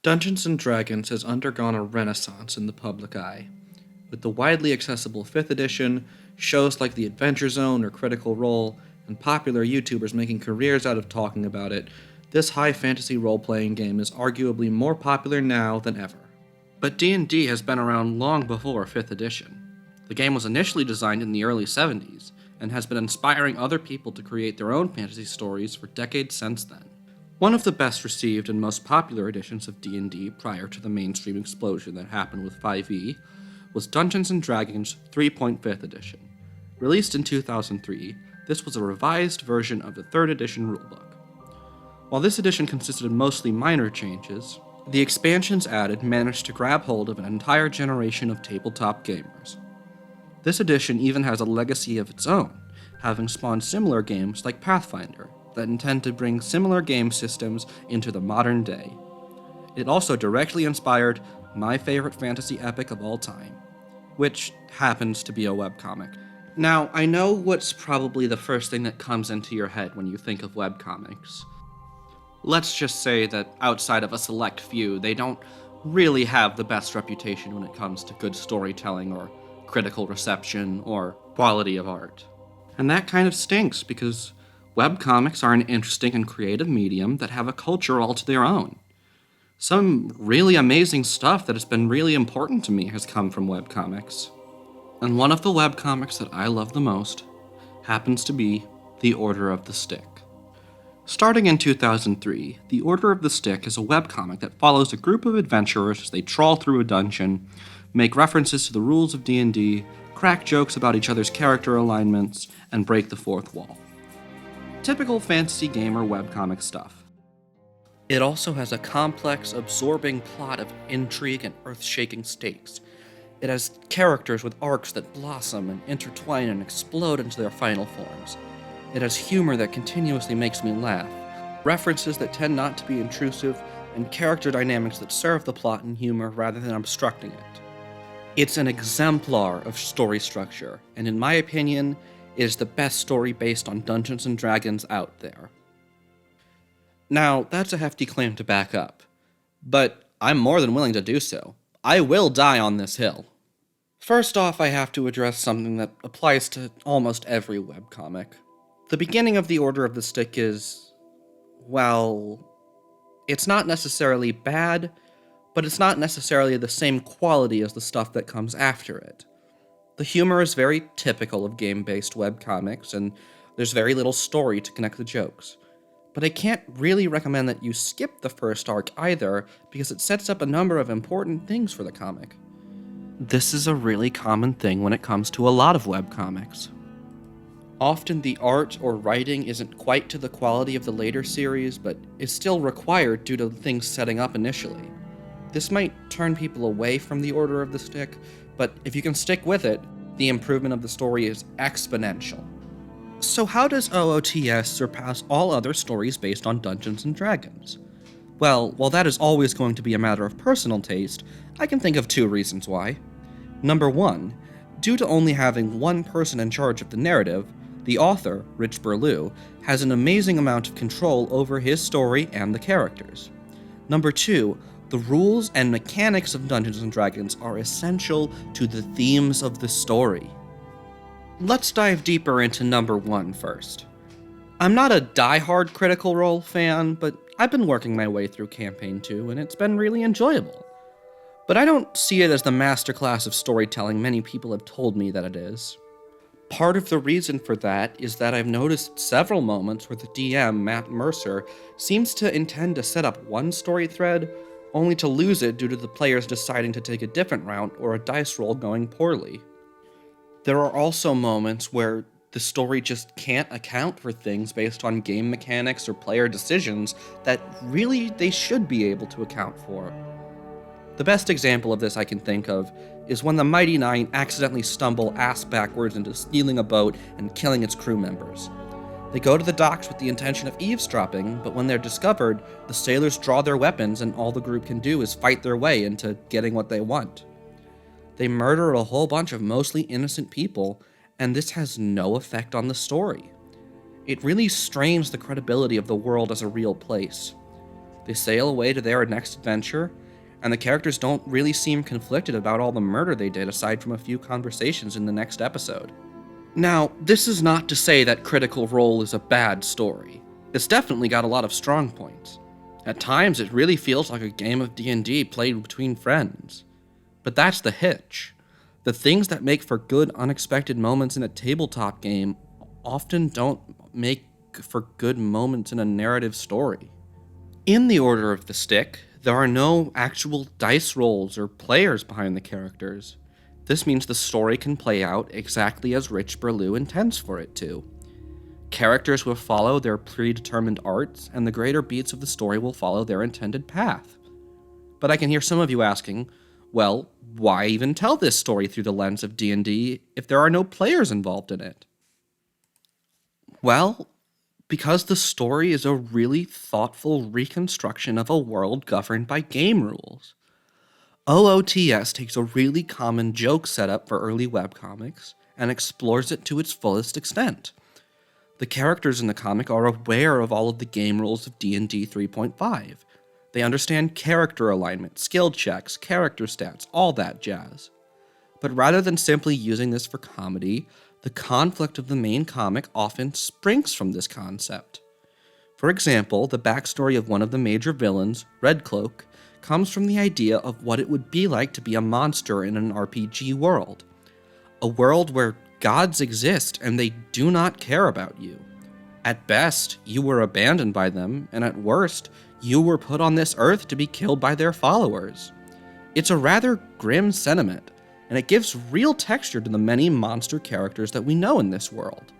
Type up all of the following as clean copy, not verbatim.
Dungeons & Dragons has undergone a renaissance in the public eye. With the widely accessible 5th edition, shows like The Adventure Zone or Critical Role, and popular YouTubers making careers out of talking about it, this high fantasy role-playing game is arguably more popular now than ever. But D&D has been around long before 5th edition. The game was initially designed in the early 70s, and has been inspiring other people to create their own fantasy stories for decades since then. One of the best received and most popular editions of D&D prior to the mainstream explosion that happened with 5e was Dungeons & Dragons 3.5th edition. Released in 2003, this was a revised version of the 3rd edition rulebook. While this edition consisted of mostly minor changes, the expansions added managed to grab hold of an entire generation of tabletop gamers. This edition even has a legacy of its own, having spawned similar games like Pathfinder, that intend to bring similar game systems into the modern day. It also directly inspired my favorite fantasy epic of all time, which happens to be a webcomic. Now, I know what's probably the first thing that comes into your head when you think of webcomics. Let's just say that outside of a select few, they don't really have the best reputation when it comes to good storytelling or critical reception or quality of art. And that kind of stinks because webcomics are an interesting and creative medium that have a culture all to their own. Some really amazing stuff that has been really important to me has come from webcomics. And one of the webcomics that I love the most happens to be The Order of the Stick. Starting in 2003, The Order of the Stick is a webcomic that follows a group of adventurers as they trawl through a dungeon, make references to the rules of D&D, crack jokes about each other's character alignments, and break the fourth wall. Typical fantasy gamer webcomic stuff. It also has a complex, absorbing plot of intrigue and earth-shaking stakes. It has characters with arcs that blossom and intertwine and explode into their final forms. It has humor that continuously makes me laugh, references that tend not to be intrusive, and character dynamics that serve the plot and humor rather than obstructing it. It's an exemplar of story structure, and in my opinion, it is the best story based on Dungeons & Dragons out there. Now, that's a hefty claim to back up, but I'm more than willing to do so. I will die on this hill. First off, I have to address something that applies to almost every webcomic. The beginning of The Order of the Stick is, well, it's not necessarily bad, but it's not necessarily the same quality as the stuff that comes after it. The humor is very typical of game-based webcomics, and there's very little story to connect the jokes. But I can't really recommend that you skip the first arc either, because it sets up a number of important things for the comic. This is a really common thing when it comes to a lot of webcomics. Often the art or writing isn't quite to the quality of the later series, but is still required due to things setting up initially. This might turn people away from The Order of the Stick, but if you can stick with it, the improvement of the story is exponential. So how does OOTS surpass all other stories based on Dungeons & Dragons? Well, while that is always going to be a matter of personal taste, I can think of 2 reasons why. Number 1, due to only having one person in charge of the narrative, the author, Rich Burlew, has an amazing amount of control over his story and the characters. Number 2, the rules and mechanics of Dungeons & Dragons are essential to the themes of the story. Let's dive deeper into number 1 first. I'm not a die-hard Critical Role fan, but I've been working my way through Campaign 2, and it's been really enjoyable. But I don't see it as the masterclass of storytelling many people have told me that it is. Part of the reason for that is that I've noticed several moments where the DM, Matt Mercer, seems to intend to set up one story thread, only to lose it due to the players deciding to take a different route or a dice roll going poorly. There are also moments where the story just can't account for things based on game mechanics or player decisions that really they should be able to account for. The best example of this I can think of is when the Mighty Nine accidentally stumble ass backwards into stealing a boat and killing its crew members. They go to the docks with the intention of eavesdropping, but when they're discovered, the sailors draw their weapons and all the group can do is fight their way into getting what they want. They murder a whole bunch of mostly innocent people, and this has no effect on the story. It really strains the credibility of the world as a real place. They sail away to their next adventure, and the characters don't really seem conflicted about all the murder they did aside from a few conversations in the next episode. Now, this is not to say that Critical Role is a bad story. It's definitely got a lot of strong points. At times, it really feels like a game of D&D played between friends. But that's the hitch. The things that make for good unexpected moments in a tabletop game often don't make for good moments in a narrative story. In the order of the stick, there are no actual dice rolls or players behind the characters. This means the story can play out exactly as Rich Burlew intends for it to. Characters will follow their predetermined arcs, and the greater beats of the story will follow their intended path. But I can hear some of you asking, well, why even tell this story through the lens of D&D if there are no players involved in it? Well, because the story is a really thoughtful reconstruction of a world governed by game rules. OOTS takes a really common joke setup for early webcomics and explores it to its fullest extent. The characters in the comic are aware of all of the game rules of D&D 3.5. They understand character alignment, skill checks, character stats, all that jazz. But rather than simply using this for comedy, the conflict of the main comic often springs from this concept. For example, the backstory of one of the major villains, Redcloak, comes from the idea of what it would be like to be a monster in an RPG world. A world where gods exist and they do not care about you. At best, you were abandoned by them, and at worst, you were put on this earth to be killed by their followers. It's a rather grim sentiment, and it gives real texture to the many monster characters that we know in this world.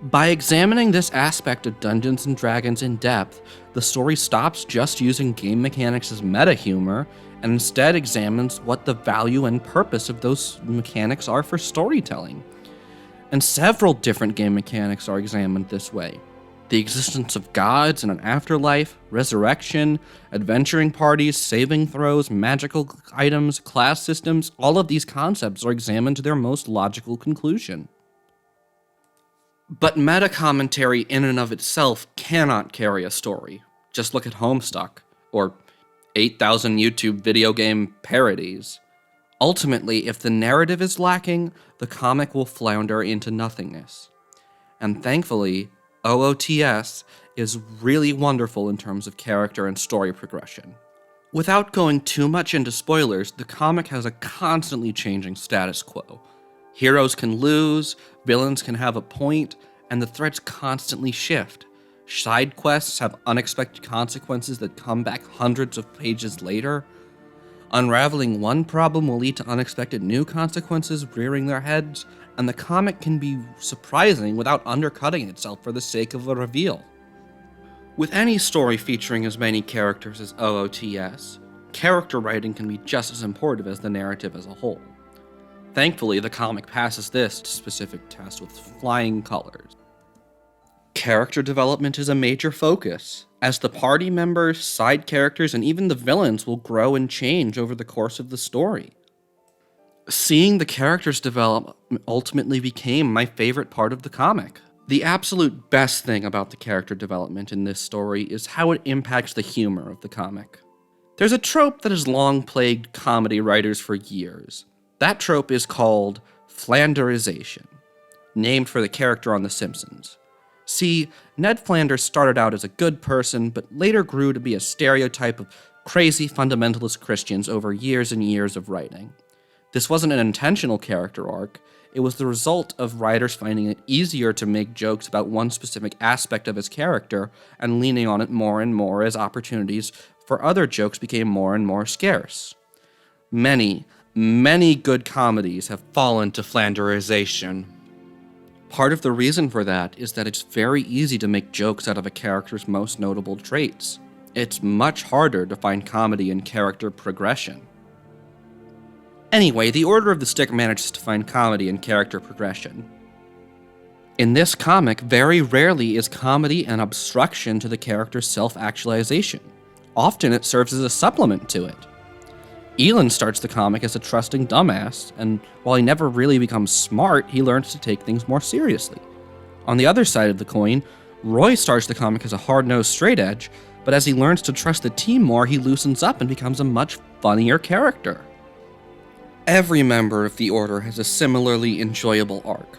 By examining this aspect of Dungeons & Dragons in depth, the story stops just using game mechanics as meta-humor, and instead examines what the value and purpose of those mechanics are for storytelling. And several different game mechanics are examined this way. The existence of gods and an afterlife, resurrection, adventuring parties, saving throws, magical items, class systems, all of these concepts are examined to their most logical conclusion. But meta-commentary in and of itself cannot carry a story. Just look at Homestuck, or 8,000 YouTube video game parodies. Ultimately, if the narrative is lacking, the comic will flounder into nothingness. And thankfully, OOTS is really wonderful in terms of character and story progression. Without going too much into spoilers, the comic has a constantly changing status quo. Heroes can lose, villains can have a point, and the threats constantly shift. Side quests have unexpected consequences that come back hundreds of pages later. Unraveling one problem will lead to unexpected new consequences rearing their heads, and the comic can be surprising without undercutting itself for the sake of a reveal. With any story featuring as many characters as OOTS, character writing can be just as important as the narrative as a whole. Thankfully, the comic passes this specific test with flying colors. Character development is a major focus, as the party members, side characters, and even the villains will grow and change over the course of the story. Seeing the characters develop ultimately became my favorite part of the comic. The absolute best thing about the character development in this story is how it impacts the humor of the comic. There's a trope that has long plagued comedy writers for years. That trope is called Flanderization, named for the character on The Simpsons. See, Ned Flanders started out as a good person, but later grew to be a stereotype of crazy fundamentalist Christians over years and years of writing. This wasn't an intentional character arc, it was the result of writers finding it easier to make jokes about one specific aspect of his character and leaning on it more and more as opportunities for other jokes became more and more scarce. Many good comedies have fallen to Flanderization. Part of the reason for that is that it's very easy to make jokes out of a character's most notable traits. It's much harder to find comedy in character progression. Anyway, the Order of the Stick manages to find comedy in character progression. In this comic, very rarely is comedy an obstruction to the character's self-actualization. Often it serves as a supplement to it. Elon starts the comic as a trusting dumbass, and while he never really becomes smart, he learns to take things more seriously. On the other side of the coin, Roy starts the comic as a hard-nosed straight edge, but as he learns to trust the team more, he loosens up and becomes a much funnier character. Every member of the Order has a similarly enjoyable arc,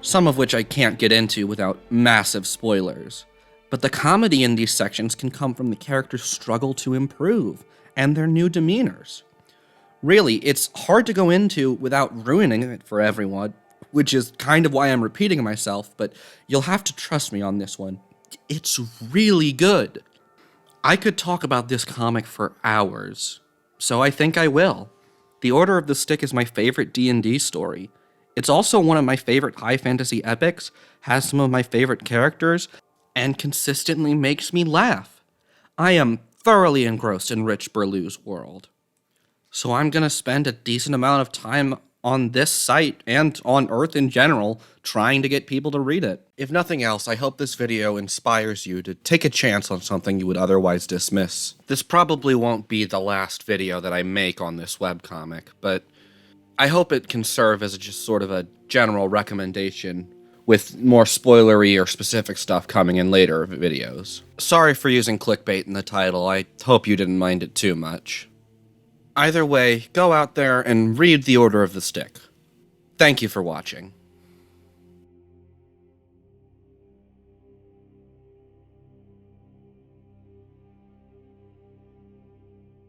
some of which I can't get into without massive spoilers. But the comedy in these sections can come from the characters' struggle to improve and their new demeanors. Really, it's hard to go into without ruining it for everyone, which is kind of why I'm repeating myself, but you'll have to trust me on this one. It's really good. I could talk about this comic for hours, so I think I will. The Order of the Stick is my favorite D&D story. It's also one of my favorite high fantasy epics, has some of my favorite characters, and consistently makes me laugh. I am thoroughly engrossed in Rich Burlew's world. So I'm gonna spend a decent amount of time on this site and on Earth in general trying to get people to read it. If nothing else, I hope this video inspires you to take a chance on something you would otherwise dismiss. This probably won't be the last video that I make on this webcomic, but I hope it can serve as just sort of a general recommendation with more spoilery or specific stuff coming in later videos. Sorry for using clickbait in the title, I hope you didn't mind it too much. Either way, go out there and read The Order of the Stick. Thank you for watching.